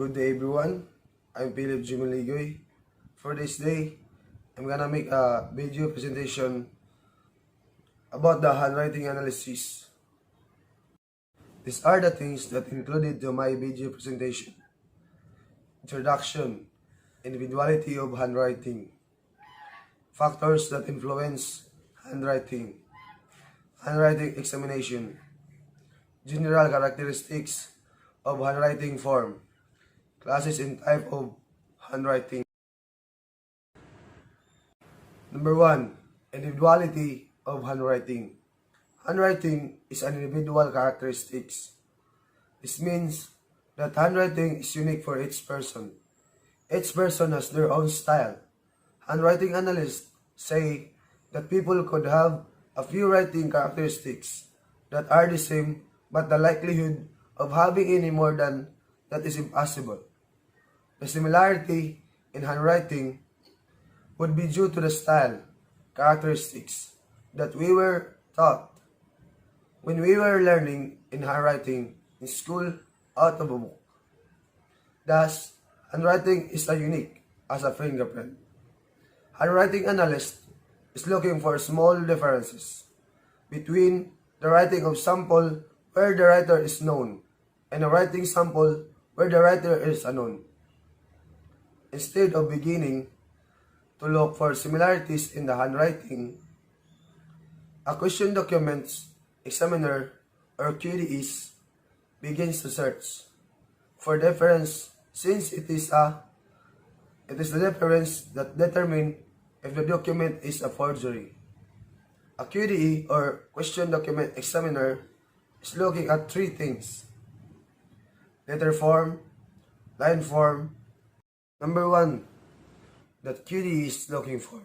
Good day everyone, I'm Philip Jimaligoy. For this day, I'm gonna make a video presentation about the handwriting analysis. These are the things that included to my video presentation. Introduction, individuality of handwriting, factors that influence handwriting, handwriting examination, general characteristics of handwriting form, classes and type of handwriting. Number 1. Individuality of handwriting. Handwriting is an individual characteristics. This means that handwriting is unique for each person. Each person has their own style. Handwriting analysts say that people could have a few writing characteristics that are the same, but the likelihood of having any more than that is impossible. The similarity in handwriting would be due to the style, characteristics that we were taught when we were learning in handwriting in school out of a book. Thus, handwriting is as unique as a fingerprint. Handwriting analyst is looking for small differences between the writing of sample where the writer is known and a writing sample where the writer is unknown. Instead of beginning to look for similarities in the handwriting, a question documents examiner or QDEs begins to search for difference, since it is the difference that determines if the document is a forgery. A QDE or question document examiner is looking at three things: letter form, line form. Number 1 that QDE is looking for: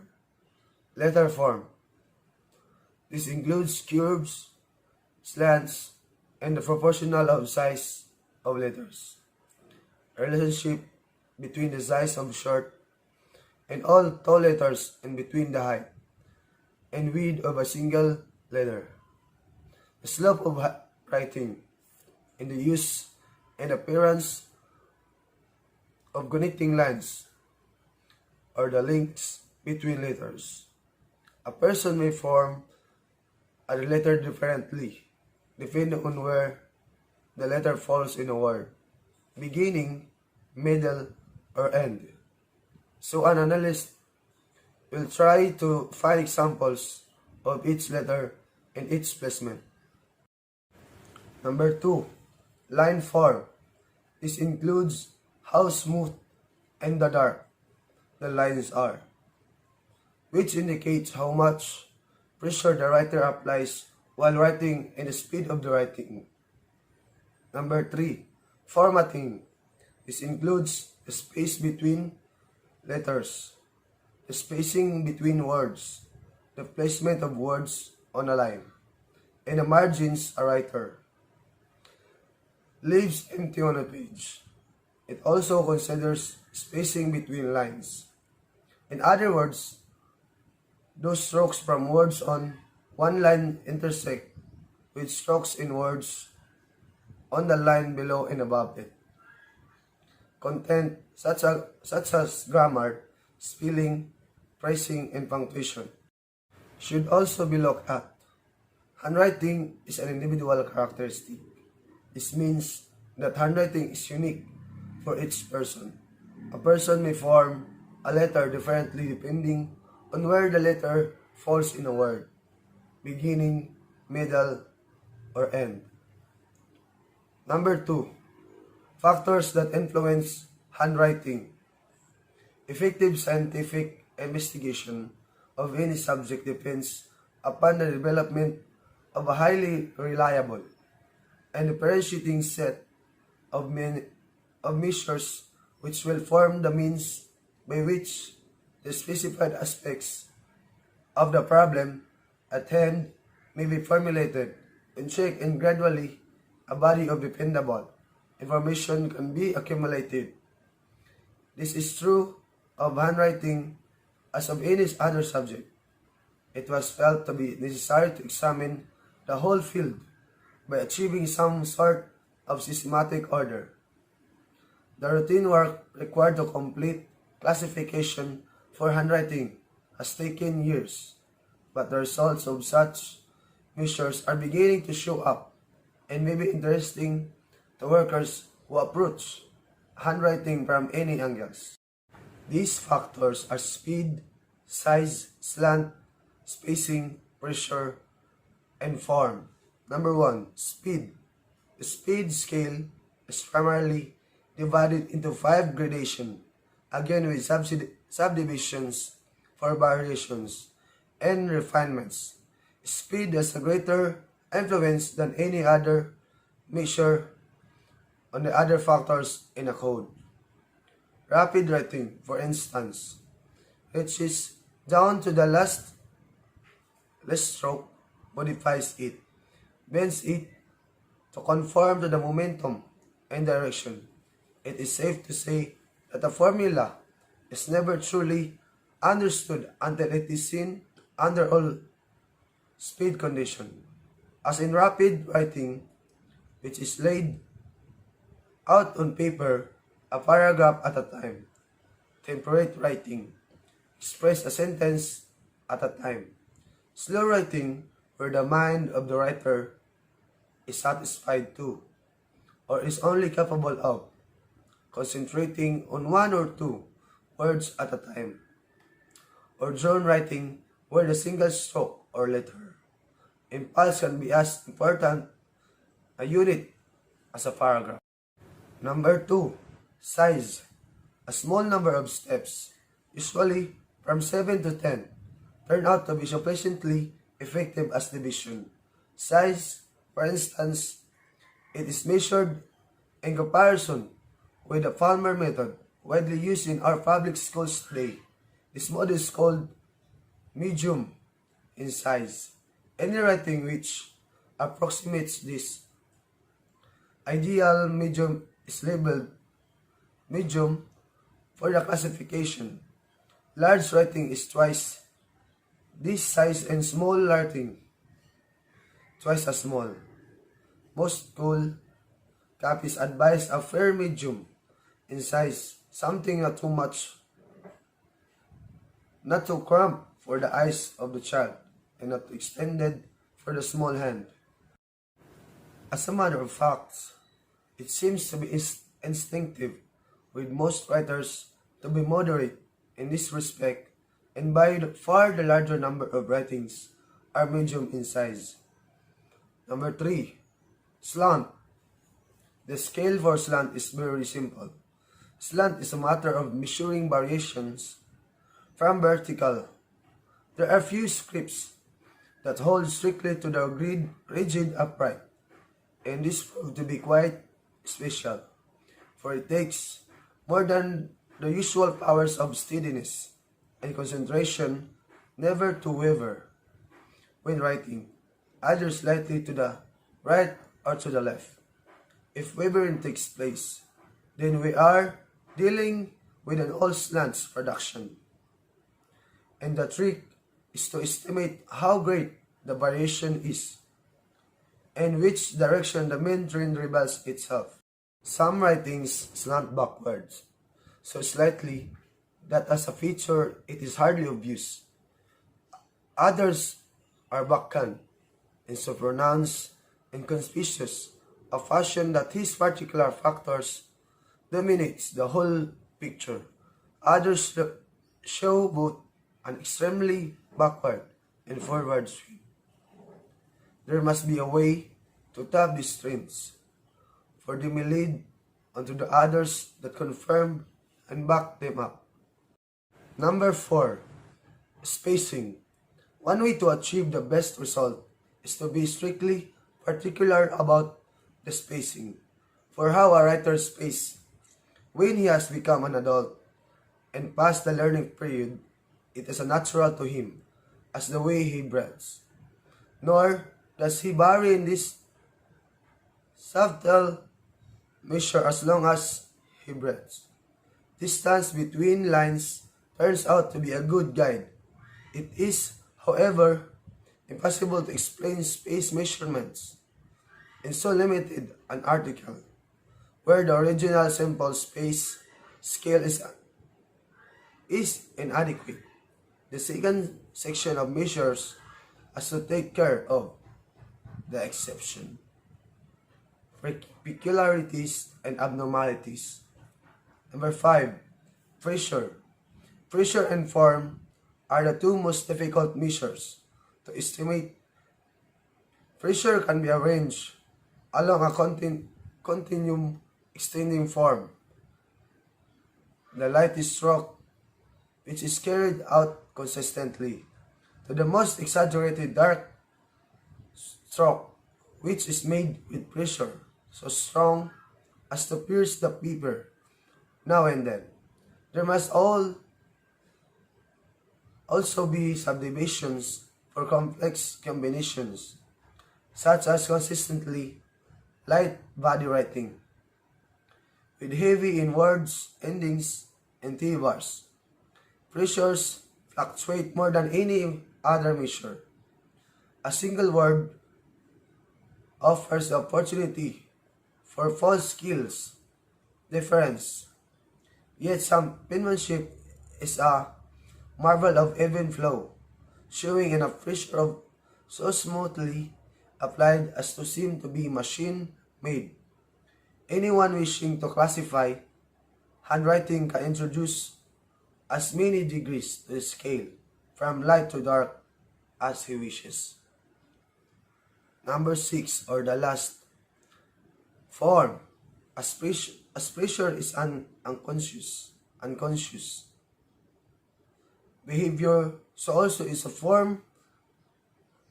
letter form. This includes curves, slants, and the proportional of size of letters. A relationship between the size of short and all tall letters and between the height and width of a single letter. The slope of writing and the use and appearance of connecting lines or the links between letters. A person may form a letter differently depending on where the letter falls in a word, beginning, middle, or end. So an analyst will try to find examples of each letter and its placement. Number 2, line form. This includes how smooth and the dark the lines are, which indicates how much pressure the writer applies while writing and the speed of the writing. Number 3, formatting. This includes the space between letters, the spacing between words, the placement of words on a line, and the margins a writer leaves empty on a page. It also considers spacing between lines. In other words, those strokes from words on one line intersect with strokes in words on the line below and above it. Content such as grammar, spelling, phrasing, and punctuation should also be looked at. Handwriting is an individual characteristic. This means that handwriting is unique for each person. A person may form a letter differently depending on where the letter falls in a word, beginning, middle, or end. Number 2, factors that influence handwriting. Effective scientific investigation of any subject depends upon the development of a highly reliable and differentiating set of measures which will form the means by which the specified aspects of the problem at hand may be formulated and checked, and gradually a body of dependable information can be accumulated. This is true of handwriting as of any other subject. It was felt to be necessary to examine the whole field by achieving some sort of systematic order. The routine work required to complete classification for handwriting has taken years, but the results of such measures are beginning to show up and may be interesting to workers who approach handwriting from any angles. These factors are speed, size, slant, spacing, pressure, and form. Number 1. Speed. The speed scale is primarily divided into 5 gradations, again with subdivisions for variations and refinements. Speed has a greater influence than any other measure on the other factors in a code. Rapid writing, for instance, reaches down to the last stroke, modifies it, bends it to conform to the momentum and direction. It is safe to say that a formula is never truly understood until it is seen under all speed conditions. As in rapid writing, which is laid out on paper a paragraph at a time. Temperate writing, express a sentence at a time. Slow writing, where the mind of the writer is satisfied too, or is only capable of concentrating on 1 or 2 words at a time. Or drone writing, where the single stroke or letter impulse can be as important a unit as a paragraph. Number 2. Size. A small number of steps, usually from 7 to 10, turn out to be sufficiently effective as division. Size, for instance, it is measured in comparison with the Palmer method, widely used in our public schools today. This method is called medium in size. Any writing which approximates this ideal medium is labeled medium for the classification. Large writing is twice this size and small writing twice as small. Most school copies advise a fair medium in size, something not too much, not too cramped for the eyes of the child, and not too extended for the small hand. As a matter of fact, it seems to be instinctive with most writers to be moderate in this respect, and by far the larger number of writings are medium in size. Number 3. Slant. The scale for slant is very simple. Slant is a matter of measuring variations from vertical. There are few scripts that hold strictly to the rigid upright, and this proved to be quite special, for it takes more than the usual powers of steadiness and concentration never to waver when writing, either slightly to the right or to the left. If wavering takes place, then we are dealing with an all slants production. And the trick is to estimate how great the variation is and which direction the main trend rebels itself. Some writings slant backwards, so slightly that as a feature it is hardly obvious. Others are backhand, and so pronounced and conspicuous a fashion that his particular factors dominates the whole picture. Others show both an extremely backward and forward swing. There must be a way to tap these trends, for they may lead onto the others that confirm and back them up. Number 4. Spacing. One way to achieve the best result is to be strictly particular about the spacing, for how a writer spaces when he has become an adult and past the learning period, it is natural to him as the way he breathes. Nor does he vary in this subtle measure as long as he breathes. Distance between lines turns out to be a good guide. It is, however, impossible to explain space measurements in so limited an article. where the original simple space scale is inadequate. The second section of measures has to take care of the exception, peculiarities, and abnormalities. Number 5. Pressure. Pressure and form are the two most difficult measures to estimate. Pressure can be arranged along a continuum extending form. The lightest stroke, which is carried out consistently, to the most exaggerated dark stroke, which is made with pressure so strong as to pierce the paper now and then. There must also be subdivisions for complex combinations, such as consistently light body writing, with heavy in words, endings, and T-bars. Pressures fluctuate more than any other measure. A single word offers the opportunity for false skills difference. Yet some penmanship is a marvel of even flow, showing enough pressure of so smoothly applied as to seem to be machine-made. Anyone wishing to classify handwriting can introduce as many degrees to the scale, from light to dark, as he wishes. Number 6, or the last, form. As pressure is unconscious behavior, so also is a form,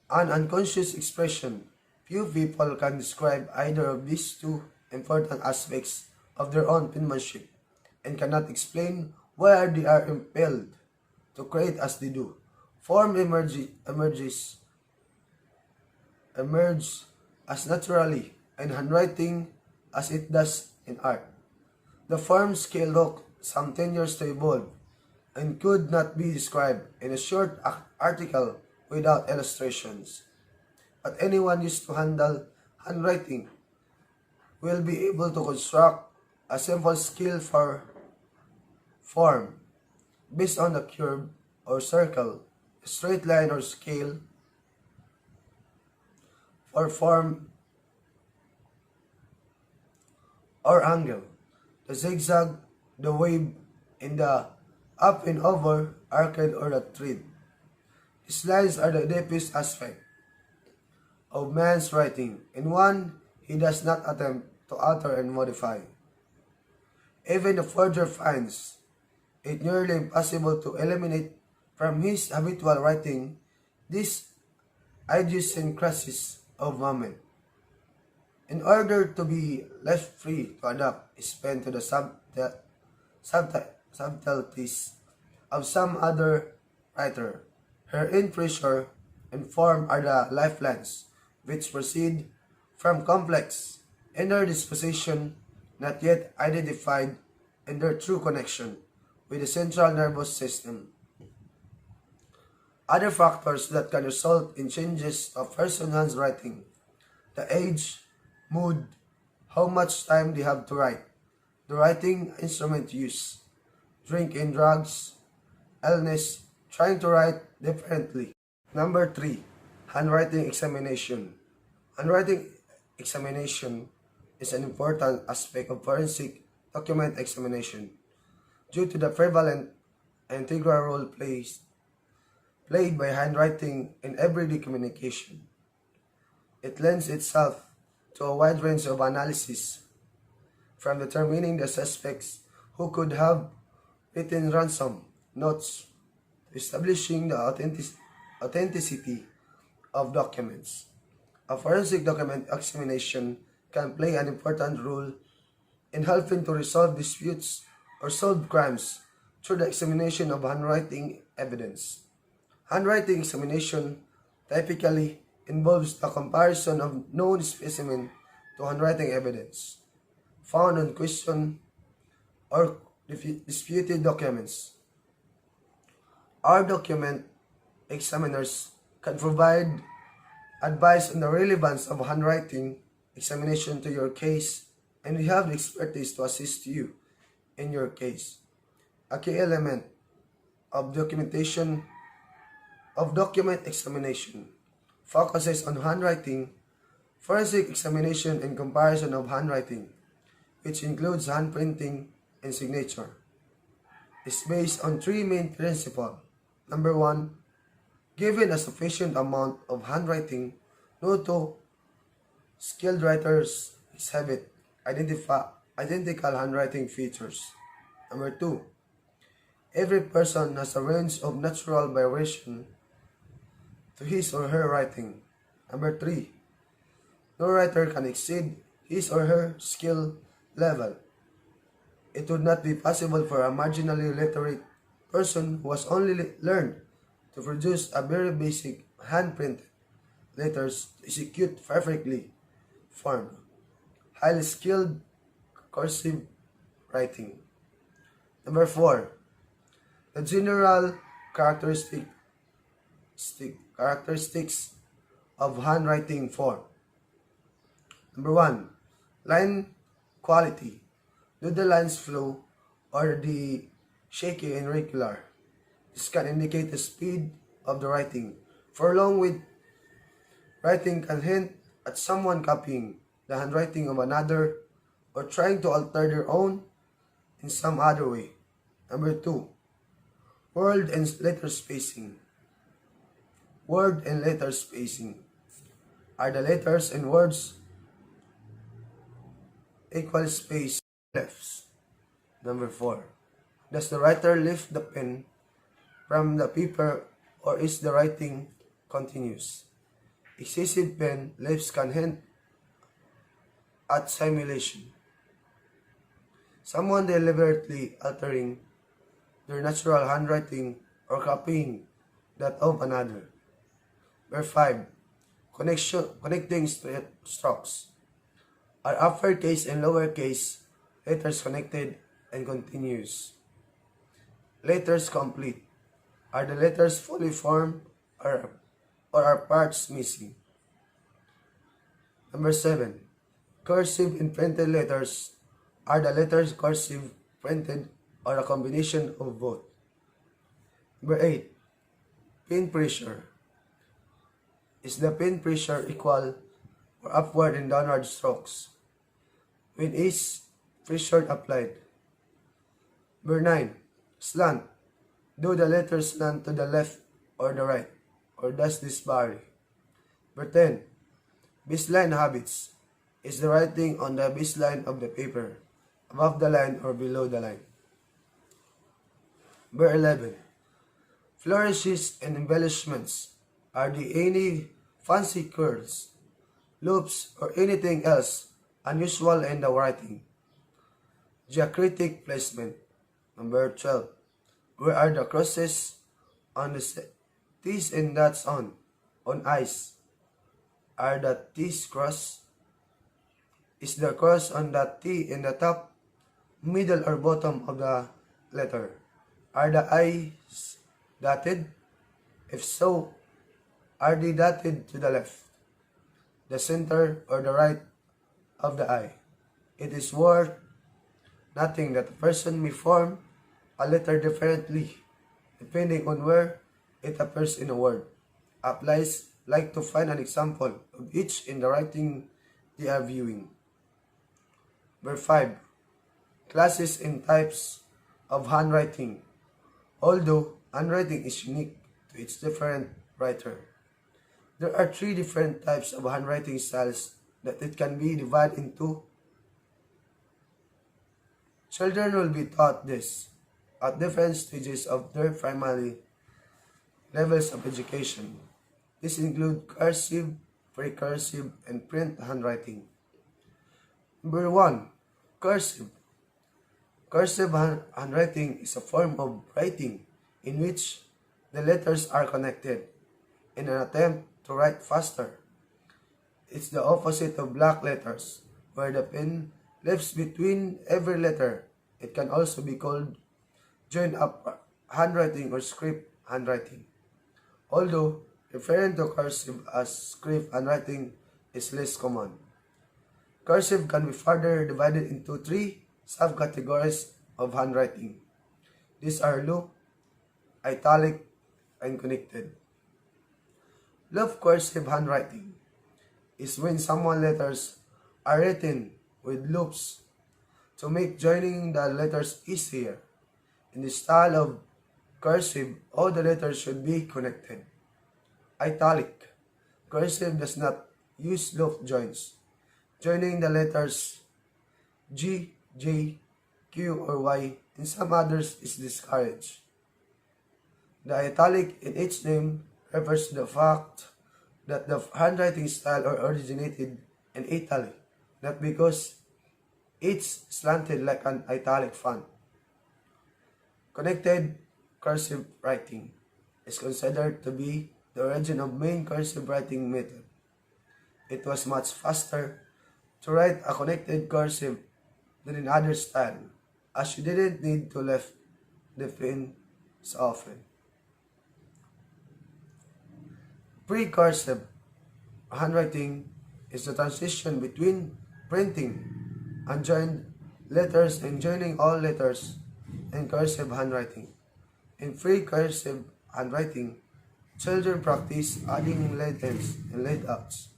an unconscious expression. Few people can describe either of these two important aspects of their own penmanship, and cannot explain why they are impelled to create as they do. Form emerge as naturally in handwriting as it does in art. The form scale took some 10 years to evolve and could not be described in a short article without illustrations. But anyone used to handle handwriting will be able to construct a simple scale for form based on a curve or circle, a straight line or scale for form or angle, the zigzag, the wave, in the up and over, arcade, or the thread. These lines are the deepest aspect of man's writing, and one he does not attempt to alter and modify. Even the forger finds it nearly impossible to eliminate from his habitual writing this idiosyncrasies of moment. In order to be left free to adapt his pen to the subtleties of some other writer, her in pressure and form are the lifelines which proceed from complex inner disposition not yet identified in their true connection with the central nervous system. Other factors that can result in changes of person's handwriting: the age, mood, how much time they have to write, the writing instrument use, drink and drugs, illness, trying to write differently. Number 3, handwriting examination. Handwriting examination is an important aspect of forensic document examination due to the prevalent and integral role played by handwriting in everyday communication. It lends itself to a wide range of analysis, from determining the suspects who could have written ransom notes to establishing the authenticity of documents. A forensic document examination can play an important role in helping to resolve disputes or solve crimes through the examination of handwriting evidence. Handwriting examination typically involves the comparison of known specimen to handwriting evidence found on question or disputed documents. Our document examiners can provide advice on the relevance of handwriting examination to your case and we have the expertise to assist you in your case. A key element of document examination focuses on handwriting, forensic examination and comparison of handwriting, which includes handprinting and signature, is based on three main principles. Number one, given a sufficient amount of handwriting, no two skilled writers exhibit identical handwriting features. Number two, every person has a range of natural variation to his or her writing. Number three, no writer can exceed his or her skill level. It would not be possible for a marginally literate person who has only learned to produce a very basic hand-printed letters to execute perfectly formed, highly skilled cursive writing. Number four, the general characteristics of handwriting form. Number one, line quality. Do the lines flow or the shaky and irregular? This can indicate the speed of the writing. For along with writing can hint at someone copying the handwriting of another or trying to alter their own in some other way. Number two, word and letter spacing. Word and letter spacing. Are the letters and words equal space left? Number four, does the writer lift the pen from the paper or is the writing continuous? Excessive pen lifts can hint at simulation. Someone deliberately altering their natural handwriting or copying that of another. Number five, connecting strokes. Are uppercase and lowercase letters connected and continuous? Letters complete. Are the letters fully formed or are parts missing? Number seven, cursive and printed letters. Are the letters cursive, printed, or a combination of both? Number eight, pen pressure. Is the pen pressure equal or upward and downward strokes? When is pressure applied? Number nine, slant. Do the letters slant to the left or the right, or does this vary? Number 10, baseline habits. Is the writing on the baseline of the paper above the line or below the line? Number 11, flourishes and embellishments. Are there any fancy curls, loops, or anything else unusual in the writing? Diacritic placement. Number 12, where are the crosses on the T's and dots on ice? Are the T's crossed? Is the cross on the T in the top, middle, or bottom of the letter? Are the I's dotted? If so, are they dotted to the left, the center, or the right of the I? It is worth noting that a person may form a letter differently depending on where it appears in a word. Applies like to find an example of each in the writing they are viewing. Number 5. Classes and types of handwriting. Although handwriting is unique to its different writer, there are 3 different types of handwriting styles that it can be divided into. Children will be taught this at different stages of their primary levels of education. These include cursive, pre-cursive, and print handwriting. Number 1. Cursive. Cursive handwriting is a form of writing in which the letters are connected in an attempt to write faster. It's the opposite of block letters, where the pen lives between every letter. It can also be called joined up handwriting or script handwriting. Although referring to cursive as script handwriting is less common. Cursive can be further divided into three subcategories of handwriting. These are loop, italic, and connected. Loop cursive handwriting is when someone letters are written with loops to make joining the letters easier. In the style of cursive, all the letters should be connected. Italic cursive does not use loop joins. Joining the letters G, J, Q, or Y in some others is discouraged. The italic in each name refers to the fact that the handwriting style originated in Italy, not because it's slanted like an italic font. Connected cursive writing is considered to be the origin of main cursive writing method. It was much faster to write a connected cursive than in other style, as you didn't need to lift the pen so often. Pre-cursive handwriting is the transition between printing unjoined letters and joining all letters in cursive handwriting. In pre-cursive handwriting, children practice adding lead ends and lead outs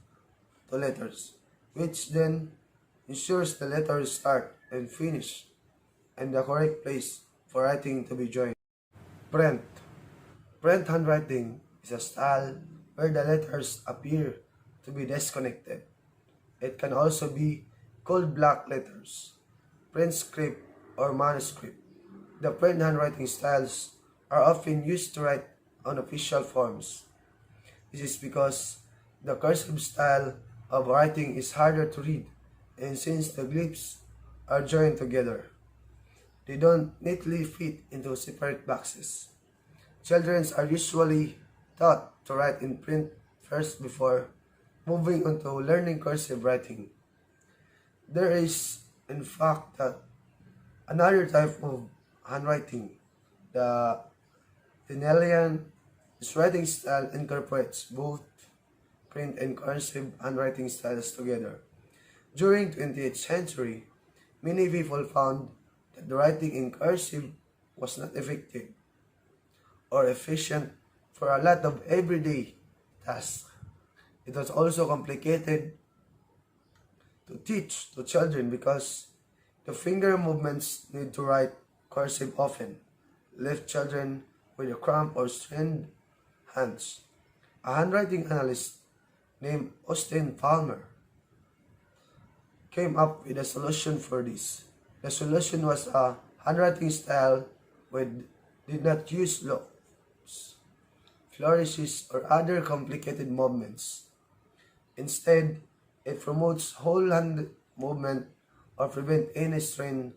to letters, which then ensures the letters start and finish in the correct place for writing to be joined. Print. Print handwriting is a style where the letters appear to be disconnected. It can also be called black letters, print script, or manuscript. The print handwriting styles are often used to write on official forms. This is because the cursive style of writing is harder to read, and since the glyphs are joined together, they don't neatly fit into separate boxes. Children are usually taught to write in print first before moving on to learning cursive writing. There is, in fact, another type of handwriting. The Tinelian writing style incorporates both print and cursive handwriting styles together. During 20th century, many people found that the writing in cursive was not effective or efficient for a lot of everyday tasks. It was also complicated to teach to children because the finger movements need to write cursive often left children with a cramped or strained hands. A handwriting analyst named Austin Palmer came up with a solution for this. The solution was a handwriting style which did not use loops, flourishes, or other complicated movements. Instead, it promotes whole hand movement or prevent any strain